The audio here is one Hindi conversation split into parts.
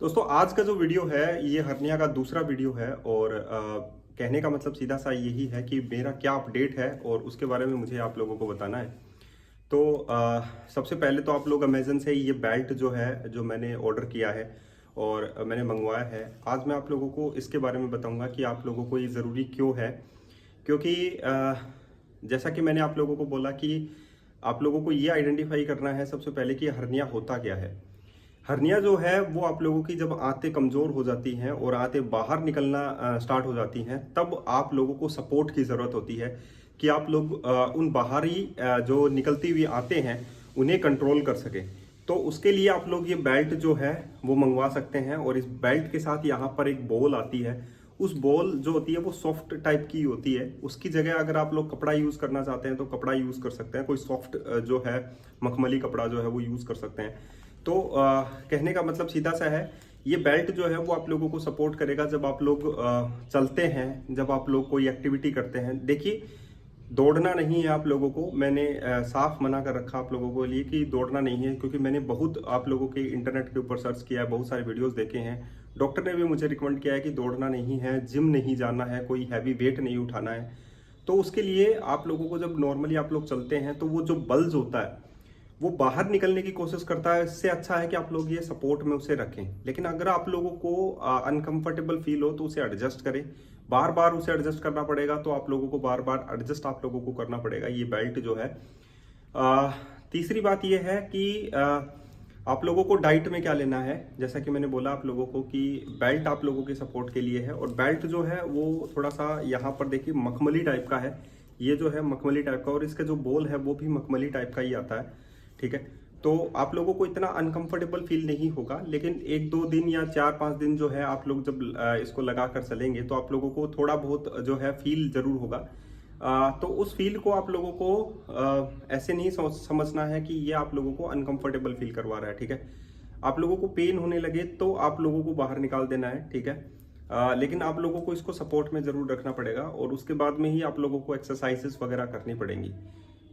दोस्तों आज का जो वीडियो है ये हर्निया का दूसरा वीडियो है और कहने का मतलब सीधा सा यही है कि मेरा क्या अपडेट है और उसके बारे में मुझे आप लोगों को बताना है। तो सबसे पहले तो आप लोग अमेजन से ये बेल्ट जो है जो मैंने ऑर्डर किया है और मैंने मंगवाया है, आज मैं आप लोगों को इसके बारे में बताऊंगा कि आप लोगों को ये ज़रूरी क्यों है। क्योंकि जैसा कि मैंने आप लोगों को बोला कि आप लोगों को ये आइडेंटिफाई करना है सबसे पहले कि हर्निया होता क्या है। हर्निया जो है वो आप लोगों की जब आंतें कमज़ोर हो जाती हैं और आंतें बाहर निकलना स्टार्ट हो जाती हैं, तब आप लोगों को सपोर्ट की ज़रूरत होती है कि आप लोग उन बाहरी जो निकलती हुई आंतें हैं उन्हें कंट्रोल कर सकें। तो उसके लिए आप लोग ये बेल्ट जो है वो मंगवा सकते हैं और इस बेल्ट के साथ यहाँ पर एक बॉल आती है। उस बॉल जो होती है वो सॉफ्ट टाइप की होती है, उसकी जगह अगर आप लोग कपड़ा यूज़ करना चाहते हैं तो कपड़ा यूज़ कर सकते हैं, कोई सॉफ्ट जो है मखमली कपड़ा जो है वो यूज़ कर सकते हैं। तो कहने का मतलब सीधा सा है, ये बेल्ट जो है वो आप लोगों को सपोर्ट करेगा जब आप लोग चलते हैं, जब आप लोग कोई एक्टिविटी करते हैं। देखिए, दौड़ना नहीं है आप लोगों को, मैंने साफ मना कर रखा आप लोगों को लिए कि दौड़ना नहीं है, क्योंकि मैंने बहुत आप लोगों के इंटरनेट के ऊपर सर्च किया है, बहुत सारे वीडियोस देखे हैं। डॉक्टर ने भी मुझे रिकमेंड किया है कि दौड़ना नहीं है, जिम नहीं जाना है, कोई हैवी वेट नहीं उठाना है। तो उसके लिए आप लोगों को जब नॉर्मली आप लोग चलते हैं तो वो जो बल्ज होता है वो बाहर निकलने की कोशिश करता है। इससे अच्छा है कि आप लोग ये सपोर्ट में उसे रखें। लेकिन अगर आप लोगों को अनकंफर्टेबल फील हो तो उसे एडजस्ट करें, बार बार उसे एडजस्ट करना पड़ेगा, तो आप लोगों को बार बार एडजस्ट आप लोगों को करना पड़ेगा ये बेल्ट जो है। अ, तीसरी बात यह है कि आप लोगों को डाइट में क्या लेना है। जैसा कि मैंने बोला आप लोगों को कि बेल्ट आप लोगों के सपोर्ट के लिए है और बेल्ट जो है वो थोड़ा सा यहाँ पर देखिए मखमली टाइप का है। ये जो है मखमली टाइप का और इसका जो बोल है वो भी मखमली टाइप का ही आता है। ठीक है, तो आप लोगों को इतना अनकंफर्टेबल फील नहीं होगा, लेकिन एक दो दिन या 4-5 दिन जो है आप लोग जब इसको लगा कर चलेंगे तो आप लोगों को थोड़ा बहुत जो है फील जरूर होगा। तो उस फील को आप लोगों को ऐसे नहीं समझना है कि ये आप लोगों को अनकंफर्टेबल फील करवा रहा है। ठीक है, आप लोगों को पेन होने लगे तो आप लोगों को बाहर निकाल देना है। ठीक है, लेकिन आप लोगों को इसको सपोर्ट में जरूर रखना पड़ेगा और उसके बाद में ही आप लोगों को एक्सरसाइजेस वगैरह करनी पड़ेंगी।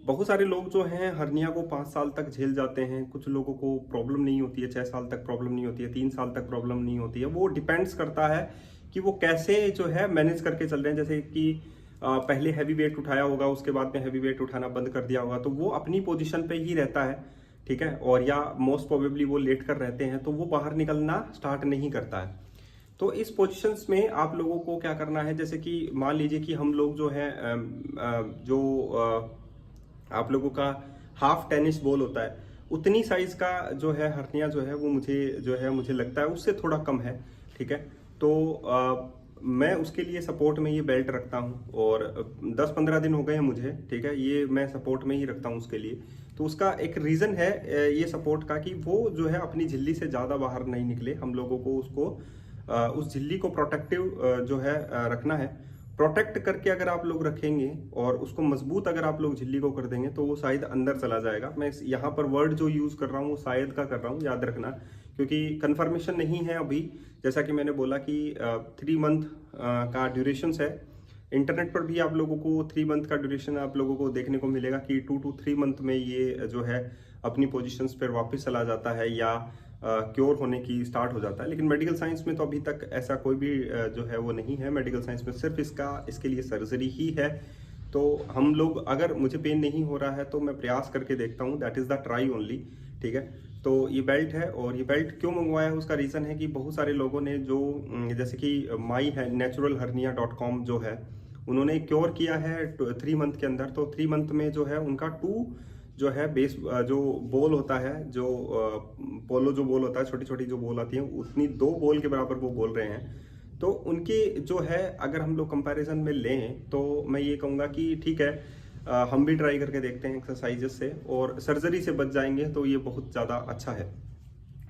बहुत सारे लोग जो हैं हर्निया को 5 साल तक झेल जाते हैं, कुछ लोगों को प्रॉब्लम नहीं होती है, 6 साल तक प्रॉब्लम नहीं होती है, 3 साल तक प्रॉब्लम नहीं होती है। वो डिपेंड्स करता है कि वो कैसे जो है मैनेज करके चल रहे हैं। जैसे कि पहले हैवी वेट उठाया होगा, उसके बाद में हैवी वेट उठाना बंद कर दिया होगा, तो वो अपनी पोजीशन पे ही रहता है। ठीक है, और या मोस्ट प्रोबेबली वो लेट कर रहते हैं तो वो बाहर निकलना स्टार्ट नहीं करता है। तो इस पोजीशंस में आप लोगों को क्या करना है, जैसे कि मान लीजिए कि हम लोग जो है आप लोगों का हाफ टेनिस बॉल होता है, उतनी साइज का जो है हर्निया जो है वो मुझे लगता है उससे थोड़ा कम है। ठीक है, तो मैं उसके लिए सपोर्ट में ये बेल्ट रखता हूँ और 10-15 दिन हो गए हैं मुझे। ठीक है, ये मैं सपोर्ट में ही रखता हूँ उसके लिए। तो उसका एक रीज़न है ये सपोर्ट का कि वो जो है अपनी झिल्ली से ज़्यादा बाहर नहीं निकले। हम लोगों को उसको उस झिल्ली को प्रोटेक्टिव जो है रखना है। प्रोटेक्ट करके अगर आप लोग रखेंगे और उसको मजबूत अगर आप लोग झिल्ली को कर देंगे तो वो शायद अंदर चला जाएगा। मैं यहाँ पर वर्ड जो यूज़ कर रहा हूँ वो शायद का कर रहा हूँ, याद रखना, क्योंकि कंफर्मेशन नहीं है अभी। जैसा कि मैंने बोला कि 3 मंथ का ड्यूरेशन है। इंटरनेट पर भी आप लोगों को 3 मंथ का ड्यूरेशन आप लोगों को देखने को मिलेगा कि 2 to 3 मंथ में ये जो है अपनी पोजीशंस पर वापस चला जाता है या क्योर होने की स्टार्ट हो जाता है। लेकिन मेडिकल साइंस में तो अभी तक ऐसा कोई भी जो है वो नहीं है। मेडिकल साइंस में सिर्फ इसके लिए सर्जरी ही है। तो हम लोग, अगर मुझे पेन नहीं हो रहा है तो मैं प्रयास करके देखता हूँ, that is the try only. ठीक है, तो ये बेल्ट है और ये बेल्ट क्यों मंगवाया है उसका रीज़न है कि बहुत सारे लोगों ने जो जैसे कि माई है naturalhernia.com जो है, उन्होंने क्योर किया है 3 मंथ के अंदर। तो 3 मंथ में जो है उनका जो है बेस जो बॉल होता है, जो पोलो जो बॉल होता है, छोटी छोटी जो बॉल आती है, उतनी 2 बॉल के बराबर वो बोल रहे हैं। तो उनकी जो है अगर हम लोग कंपैरिजन में लें तो मैं ये कहूँगा कि ठीक है, हम भी ट्राई करके देखते हैं एक्सरसाइजेस से और सर्जरी से बच जाएंगे तो ये बहुत ज़्यादा अच्छा है।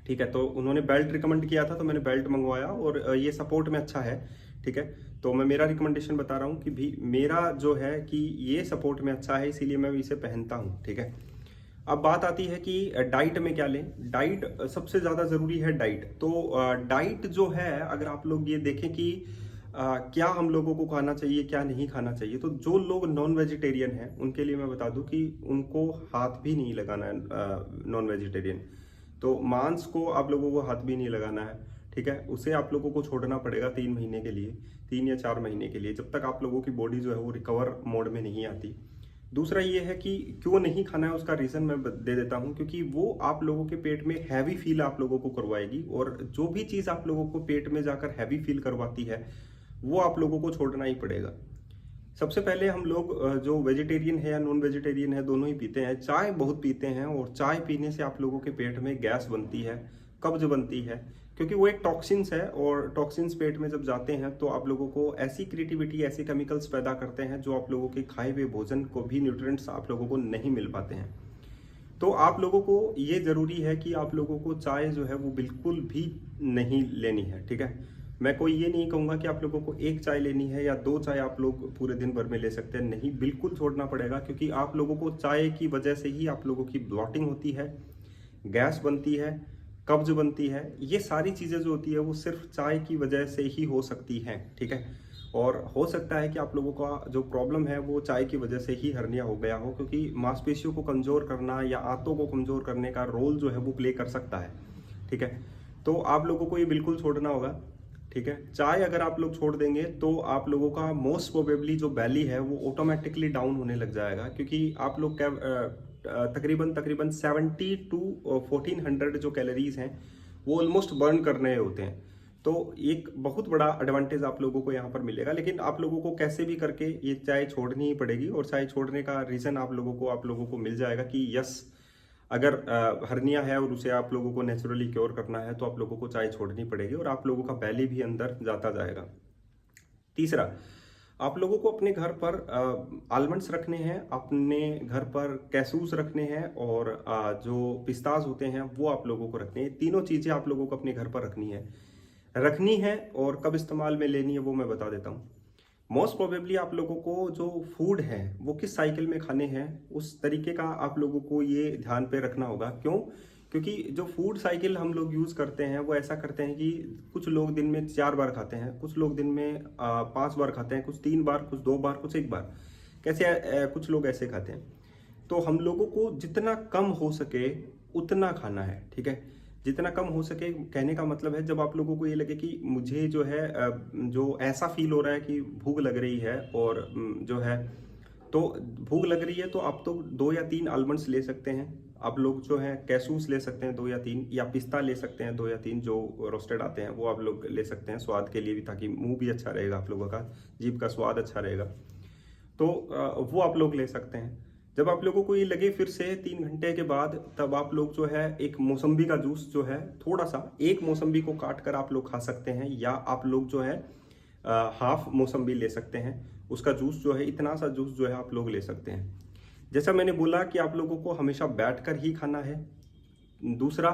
ठीक है, तो उन्होंने बेल्ट रिकमेंड किया था तो मैंने बेल्ट मंगवाया और ये सपोर्ट में अच्छा है। ठीक है, तो मैं मेरा रिकमेंडेशन बता रहा हूँ कि भी मेरा जो है कि ये सपोर्ट में अच्छा है, इसीलिए मैं इसे पहनता हूँ। ठीक है, अब बात आती है कि डाइट में क्या लें। डाइट सबसे ज़्यादा ज़रूरी है डाइट। तो डाइट जो है अगर आप लोग ये देखें कि क्या हम लोगों को खाना चाहिए क्या नहीं खाना चाहिए, तो जो लोग नॉन वेजिटेरियन हैं उनके लिए मैं बता दूं कि उनको हाथ भी नहीं लगाना है। नॉन वेजिटेरियन तो मांस को आप लोगों को हाथ भी नहीं लगाना है। ठीक है, उसे आप लोगों को छोड़ना पड़ेगा 3 महीने के लिए, 3 या 4 महीने के लिए, जब तक आप लोगों की बॉडी जो है वो रिकवर मोड में नहीं आती। दूसरा ये है कि क्यों नहीं खाना है, उसका रीज़न मैं दे देता हूँ, क्योंकि वो आप लोगों के पेट में हैवी फील आप लोगों को करवाएगी, और जो भी चीज़ आप लोगों को पेट में जाकर हैवी फील करवाती है वो आप लोगों को छोड़ना ही पड़ेगा। सबसे पहले हम लोग जो वेजिटेरियन है या नॉन वेजिटेरियन है दोनों ही पीते हैं, चाय बहुत पीते हैं, और चाय पीने से आप लोगों के पेट में गैस बनती है, कब्ज बनती है, क्योंकि वो एक टॉक्सिन्स है, और टॉक्सिन्स पेट में जब जाते हैं तो आप लोगों को ऐसी क्रिएटिविटी, ऐसे केमिकल्स पैदा करते हैं जो आप लोगों के खाए हुए भोजन को भी न्यूट्रिएंट्स आप लोगों को नहीं मिल पाते हैं। तो आप लोगों को ये ज़रूरी है कि आप लोगों को चाय जो है वो बिल्कुल भी नहीं लेनी है, ठीक है। मैं कोई ये नहीं कहूँगा कि आप लोगों को 1 चाय लेनी है या 2 चाय आप लोग पूरे दिन भर में ले सकते हैं, नहीं, बिल्कुल छोड़ना पड़ेगा, क्योंकि आप लोगों को चाय की वजह से ही आप लोगों की ब्लॉटिंग होती है, गैस बनती है, कब्ज बनती है। ये सारी चीज़ें जो होती है वो सिर्फ चाय की वजह से ही हो सकती हैं, ठीक है। और हो सकता है कि आप लोगों का जो प्रॉब्लम है वो चाय की वजह से ही हर्निया हो गया हो, क्योंकि मांसपेशियों को कमज़ोर करना या आंतों को कमज़ोर करने का रोल जो है वो प्ले कर सकता है, ठीक है। तो आप लोगों को ये बिल्कुल छोड़ना होगा, ठीक है। चाय अगर आप लोग छोड़ देंगे तो आप लोगों का मोस्ट प्रोबेबली जो बैली है वो ऑटोमेटिकली डाउन होने लग जाएगा, क्योंकि आप लोग तकरीबन 70 टू 1400 जो कैलोरीज हैं वो ऑलमोस्ट बर्न करने होते हैं। तो एक बहुत बड़ा एडवांटेज आप लोगों को यहाँ पर मिलेगा, लेकिन आप लोगों को कैसे भी करके ये चाय छोड़नी ही पड़ेगी, और चाय छोड़ने का रीज़न आप लोगों को मिल जाएगा कि यस, अगर हर्निया है और उसे आप लोगों को नेचुरली क्योर करना है तो आप लोगों को चाय छोड़नी पड़ेगी, और आप लोगों का बैली भी अंदर जाता जाएगा। तीसरा, आप लोगों को अपने घर पर आलमंड्स रखने हैं, अपने घर पर कैसूस रखने हैं, और जो पिस्ताज होते हैं वो आप लोगों को रखने हैं। तीनों चीज़ें आप लोगों को अपने घर पर रखनी है, और कब इस्तेमाल में लेनी है वो मैं बता देता हूँ। मोस्ट प्रोबेबली आप लोगों को जो फूड है वो किस साइकिल में खाने हैं उस तरीके का आप लोगों को ये ध्यान पे रखना होगा। क्यों? क्योंकि जो फूड साइकिल हम लोग यूज़ करते हैं वो ऐसा करते हैं कि कुछ लोग दिन में 4 बार खाते हैं, कुछ लोग दिन में 5 बार खाते हैं, कुछ 3 बार, कुछ 2 बार, कुछ 1 बार, कैसे कुछ लोग ऐसे खाते हैं। तो हम लोगों को जितना कम हो सके उतना खाना है, ठीक है। जितना कम हो सके कहने का मतलब है, जब आप लोगों को ये लगे कि मुझे जो है जो ऐसा फील हो रहा है कि भूख लग रही है, और जो है तो भूख लग रही है, तो आप तो 2 या 3 आलमंड्स ले सकते हैं। आप लोग जो है कैसूस ले सकते हैं 2 या 3, या पिस्ता ले सकते हैं 2 या 3, जो रोस्टेड आते हैं वो आप लोग ले सकते हैं स्वाद के लिए भी, ताकि मुंह भी अच्छा रहेगा, आप लोगों का जीभ का स्वाद अच्छा रहेगा। तो वो आप लोग ले सकते हैं। जब आप लोगों को ये लगे फिर से 3 घंटे के बाद, तब आप लोग जो है एक मौसम्बी का जूस जो है, थोड़ा सा एक मौसम्बी को काट कर आप लोग खा सकते हैं, या आप लोग जो है हाफ मौसम्बी ले सकते हैं। उसका जूस जो है, इतना सा जूस जो है आप लोग ले सकते हैं। जैसा मैंने बोला कि आप लोगों को हमेशा बैठकर ही खाना है। दूसरा,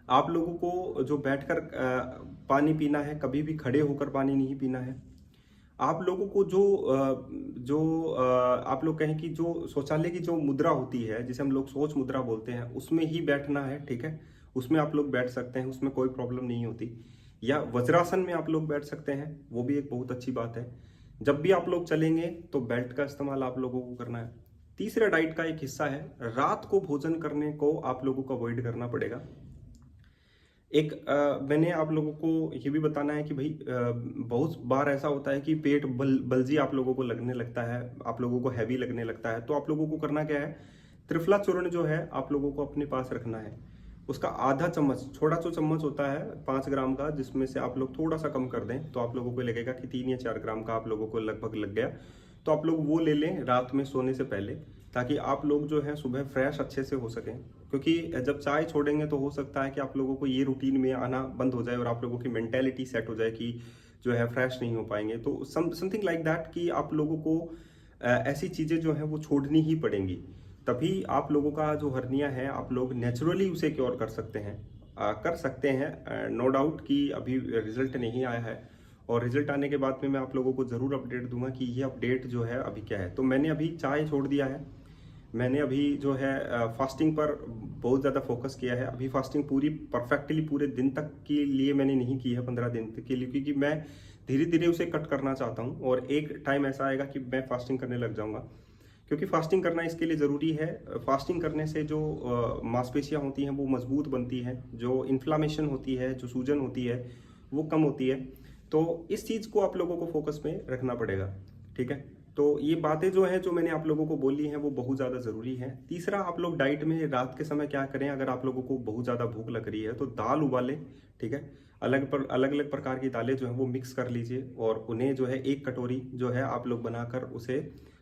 आप लोगों को जो बैठकर पानी पीना है, कभी भी खड़े होकर पानी नहीं पीना है। आप लोगों को आप लोग कहें कि जो शौचालय की जो मुद्रा होती है, जिसे हम लोग शौच मुद्रा बोलते हैं, उसमें ही बैठना है, ठीक है। उसमें आप लोग बैठ सकते हैं, उसमें कोई प्रॉब्लम नहीं होती। या वज्रासन में आप लोग बैठ सकते हैं, वो भी एक बहुत अच्छी बात है। जब भी आप लोग चलेंगे तो बेल्ट का इस्तेमाल आप लोगों को करना है। तीसरा डाइट का एक हिस्सा है, रात को भोजन करने को आप लोगों को अवॉइड करना पड़ेगा। मैंने आप लोगों को ये भी बताना है कि भाई बहुत बार ऐसा होता है कि पेट बलजी आप लोगों को लगने लगता है, आप लोगों को हैवी लगने लगता है। तो आप लोगों को करना क्या है, त्रिफला चूर्ण जो है आप लोगों को अपने पास रखना है। उसका आधा चम्मच, छोटा सा चम्मच होता है 5 ग्राम का, जिसमें से आप लोग थोड़ा सा कम कर दें तो आप लोगों को लगेगा कि 3 या 4 ग्राम का आप लोगों को लगभग लग गया। तो आप लोग वो ले लें रात में सोने से पहले, ताकि आप लोग जो है सुबह फ्रेश अच्छे से हो सकें। क्योंकि जब चाय छोड़ेंगे तो हो सकता है कि आप लोगों को ये रूटीन में आना बंद हो जाए, और आप लोगों की मेंटेलिटी सेट हो जाए कि जो है फ्रेश नहीं हो पाएंगे। तो समथिंग लाइक दैट, कि आप लोगों को ऐसी चीज़ें जो है वो छोड़नी ही पड़ेंगी, तभी आप लोगों का जो हर्निया है आप लोग नेचुरली उसे क्योर कर सकते हैं। नो डाउट कि अभी रिजल्ट नहीं आया है, और रिजल्ट आने के बाद में मैं आप लोगों को ज़रूर अपडेट दूंगा कि ये अपडेट जो है अभी क्या है। तो मैंने अभी चाय छोड़ दिया है, मैंने अभी जो है फास्टिंग पर बहुत ज़्यादा फोकस किया है। अभी फास्टिंग पूरी परफेक्टली पूरे दिन तक के लिए मैंने नहीं की है, 15 दिन तक के लिए, क्योंकि मैं धीरे धीरे उसे कट करना चाहता हूँ, और एक टाइम ऐसा आएगा कि मैं फास्टिंग करने लग जाऊँगा। क्योंकि फास्टिंग करना इसके लिए ज़रूरी है। फास्टिंग करने से जो मांसपेशियाँ होती हैं वो मजबूत बनती हैं, जो इन्फ्लामेशन होती है, जो सूजन होती है वो कम होती है। तो इस चीज़ को आप लोगों को फोकस में रखना पड़ेगा, ठीक है। तो ये बातें जो हैं, जो मैंने आप लोगों को बोली हैं, वो बहुत ज़्यादा ज़रूरी है। तीसरा, आप लोग डाइट में रात के समय क्या करें, अगर आप लोगों को बहुत ज़्यादा भूख लग रही है तो दाल उबालें, ठीक है। अलग अलग प्रकार की दालें जो हैं वो मिक्स कर लीजिए और उन्हें जो है एक कटोरी जो है आप लोग बनाकर उसे,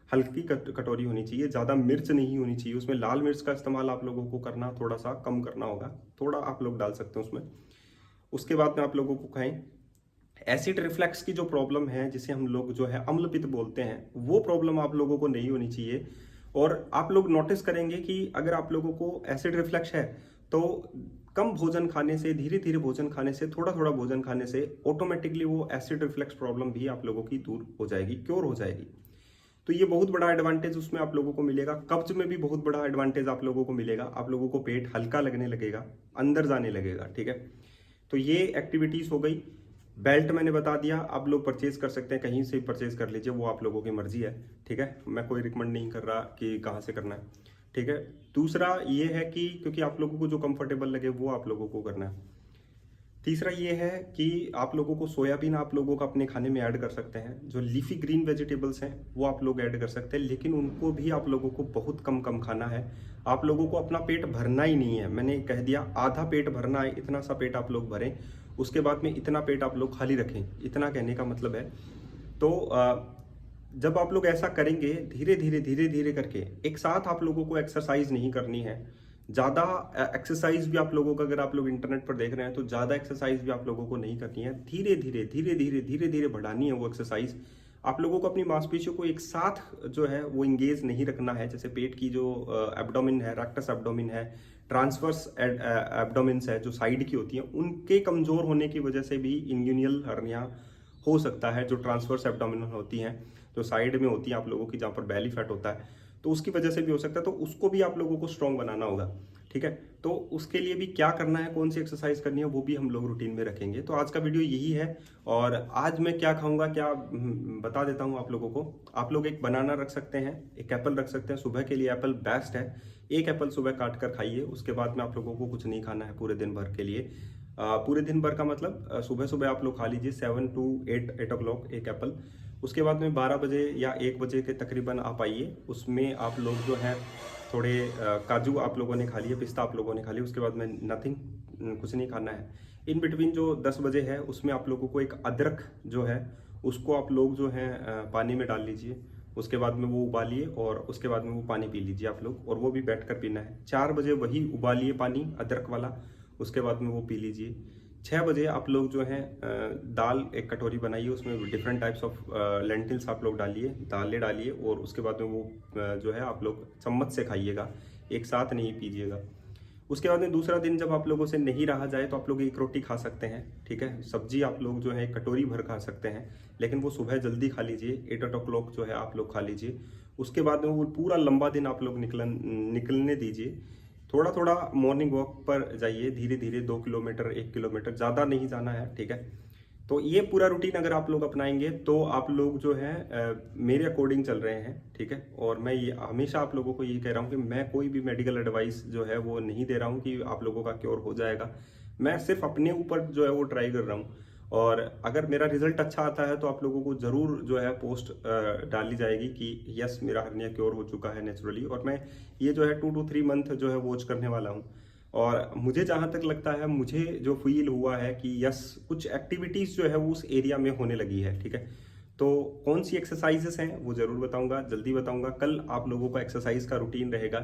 हल्की कटोरी होनी चाहिए, ज़्यादा मिर्च नहीं होनी चाहिए उसमें। लाल मिर्च का इस्तेमाल आप लोगों को करना थोड़ा सा कम करना होगा, थोड़ा आप लोग डाल सकते हैं उसमें। उसके बाद में आप लोगों को खाएं। एसिड रिफ्लक्स की जो प्रॉब्लम है, जिसे हम लोग जो है अम्ल पित्त बोलते हैं, वो प्रॉब्लम आप लोगों को नहीं होनी चाहिए। और आप लोग नोटिस करेंगे कि अगर आप लोगों को एसिड रिफ्लक्स है तो कम भोजन खाने से, धीरे धीरे भोजन खाने से, थोड़ा थोड़ा भोजन खाने से ऑटोमेटिकली वो एसिड रिफ्लक्स प्रॉब्लम भी आप लोगों की दूर हो जाएगी, क्योर हो जाएगी। तो ये बहुत बड़ा एडवांटेज उसमें आप लोगों को मिलेगा। कब्ज में भी बहुत बड़ा एडवांटेज आप लोगों को मिलेगा। आप लोगों को पेट हल्का लगने लगेगा, अंदर जाने लगेगा, ठीक है। तो ये एक्टिविटीज हो गई। बेल्ट मैंने बता दिया, आप लोग परचेज कर सकते हैं, कहीं से परचेज कर लीजिए, वो आप लोगों की मर्जी है, ठीक है। मैं कोई रिकमेंड नहीं कर रहा कि कहाँ से करना है, ठीक है। दूसरा ये है कि क्योंकि आप लोगों को जो कंफर्टेबल लगे वो आप लोगों को करना है। तीसरा ये है कि आप लोगों को सोयाबीन आप लोगों को अपने खाने में ऐड कर सकते हैं। जो लीफी ग्रीन वेजिटेबल्स हैं वो आप लोग ऐड कर सकते हैं, लेकिन उनको भी आप लोगों को बहुत कम कम खाना है। आप लोगों को अपना पेट भरना ही नहीं है, मैंने कह दिया आधा पेट भरना है, इतना सा पेट आप लोग भरें, उसके बाद में इतना पेट आप लोग खाली रखें, इतना कहने का मतलब है। तो जब आप लोग ऐसा करेंगे, धीरे धीरे धीरे धीरे करके, एक साथ आप लोगों को एक्सरसाइज नहीं करनी है। ज़्यादा एक्सरसाइज भी आप लोगों को, अगर आप लोग इंटरनेट पर देख रहे हैं तो ज़्यादा एक्सरसाइज भी आप लोगों को नहीं करनी है। धीरे धीरे धीरे धीरे धीरे धीरे बढ़ानी है वो एक्सरसाइज। आप लोगों को अपनी मांसपेशियों को एक साथ जो है वो इंगेज नहीं रखना है। जैसे पेट की जो एब्डोमिन है, रेक्टस एब्डोमिन है, ट्रांसवर्स एब्डोमिन्स है जो साइड की होती हैं, उनके कमजोर होने की वजह से भी इंग्यूनियल हर्निया हो सकता है। जो ट्रांसवर्स एब्डोमिनल होती हैं, जो साइड में होती हैं आप लोगों की, जहाँ पर बेली फैट होता है, तो उसकी वजह से भी हो सकता है। तो उसको भी आप लोगों को स्ट्रॉन्ग बनाना होगा, ठीक है। तो उसके लिए भी क्या करना है, कौन सी एक्सरसाइज करनी है, वो भी हम लोग रूटीन में रखेंगे। तो आज का वीडियो यही है। और आज मैं क्या खाऊंगा, क्या बता देता हूँ आप लोगों को। आप लोग एक बनाना रख सकते हैं, एक एप्पल रख सकते हैं। सुबह के लिए एप्पल बेस्ट है। एक एप्पल सुबह काट कर खाइए, उसके बाद में आप लोगों को कुछ नहीं खाना है पूरे दिन भर के लिए। पूरे दिन भर का मतलब सुबह सुबह आप लोग खा लीजिए 7 to 8 o'clock एक एप्पल। उसके बाद में 12 बजे या 1 बजे के तकरीबन आप आइए। उसमें आप लोग जो है थोड़े काजू आप लोगों ने खा लिए, पिस्ता आप लोगों ने खा लिया, उसके बाद में नथिंग, कुछ नहीं खाना है। इन बिटवीन जो 10 बजे है उसमें आप लोगों को एक अदरक जो है उसको आप लोग जो है पानी में डाल लीजिए। उसके बाद में वो उबालिए और उसके बाद में वो पानी पी लीजिए आप लोग, और वो भी बैठ कर पीना है। 4 बजे वही उबालिए पानी अदरक वाला, उसके बाद में वो पी लीजिए। 6 बजे आप लोग जो है दाल एक कटोरी बनाइए, उसमें डिफरेंट टाइप्स ऑफ लेंटिल्स आप लोग डालिए, दालें डालिए, और उसके बाद में वो जो है आप लोग चम्मच से खाइएगा, एक साथ नहीं पीजिएगा। उसके बाद में दूसरा दिन जब आप लोगों से नहीं रहा जाए तो आप लोग एक रोटी खा सकते हैं, ठीक है। सब्जी आप लोग जो है एक कटोरी भर खा सकते हैं, लेकिन वो सुबह जल्दी खा लीजिए, 8 o'clock जो है आप लोग खा लीजिए। उसके बाद में वो पूरा लंबा दिन आप लोग निकलने दीजिए। थोड़ा थोड़ा मॉर्निंग वॉक पर जाइए, धीरे धीरे 2 किलोमीटर 1 किलोमीटर, ज़्यादा नहीं जाना है, ठीक है। तो ये पूरा रूटीन अगर आप लोग अपनाएंगे तो आप लोग जो है मेरे अकॉर्डिंग चल रहे हैं, ठीक है। और मैं ये हमेशा आप लोगों को ये कह रहा हूँ कि मैं कोई भी मेडिकल एडवाइस जो है वो नहीं दे रहा हूँ कि आप लोगों का क्योर हो जाएगा। मैं सिर्फ अपने ऊपर जो है वो ट्राई कर रहा हूँ, और अगर मेरा रिजल्ट अच्छा आता है तो आप लोगों को ज़रूर जो है पोस्ट डाली जाएगी कि यस मेरा हर्निया क्योर हो चुका है नेचुरली। और मैं ये जो है 2 to 3 मंथ जो है वॉच करने वाला हूँ। और मुझे जहाँ तक लगता है, मुझे जो फील हुआ है कि यस कुछ एक्टिविटीज़ जो है वो उस एरिया में होने लगी है, ठीक है। तो कौन सी एक्सरसाइजेस हैं वो ज़रूर बताऊंगा, जल्दी बताऊंगा। कल आप लोगों का एक्सरसाइज का रूटीन रहेगा,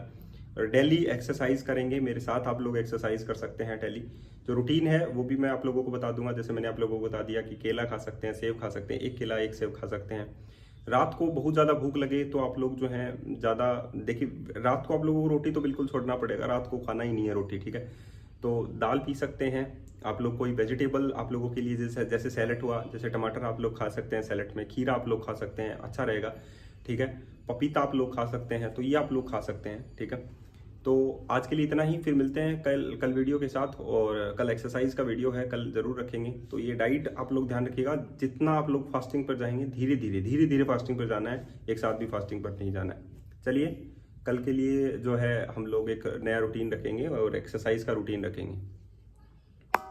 और डेली एक्सरसाइज करेंगे मेरे साथ। आप लोग एक्सरसाइज कर सकते हैं डेली। जो रूटीन है वो भी मैं आप लोगों को बता दूंगा। जैसे मैंने आप लोगों को बता दिया कि केला खा सकते हैं, सेब खा सकते हैं, 1 केला 1 सेब खा सकते हैं। रात को बहुत ज़्यादा भूख लगे तो आप लोग जो हैं ज़्यादा, देखिए रात को आप लोगों को रोटी तो बिल्कुल छोड़ना पड़ेगा, रात को खाना ही नहीं है रोटी, ठीक है। तो दाल पी सकते हैं आप लोग। कोई वेजिटेबल आप लोगों के लिए जैसे सैलेड हुआ, जैसे टमाटर आप लोग खा सकते हैं सैलेड में, खीरा आप लोग खा सकते हैं, अच्छा रहेगा, ठीक है। पपीता आप लोग खा सकते हैं, तो ये आप लोग खा सकते हैं, ठीक है। तो आज के लिए इतना ही, फिर मिलते हैं कल वीडियो के साथ। और कल एक्सरसाइज का वीडियो है, कल जरूर रखेंगे। तो ये डाइट आप लोग ध्यान रखिएगा, जितना आप लोग फास्टिंग पर जाएंगे धीरे धीरे फास्टिंग पर जाना है, एक साथ भी फास्टिंग पर नहीं जाना है। चलिए, कल के लिए जो है हम लोग एक नया रूटीन रखेंगे और एक्सरसाइज का रूटीन रखेंगे।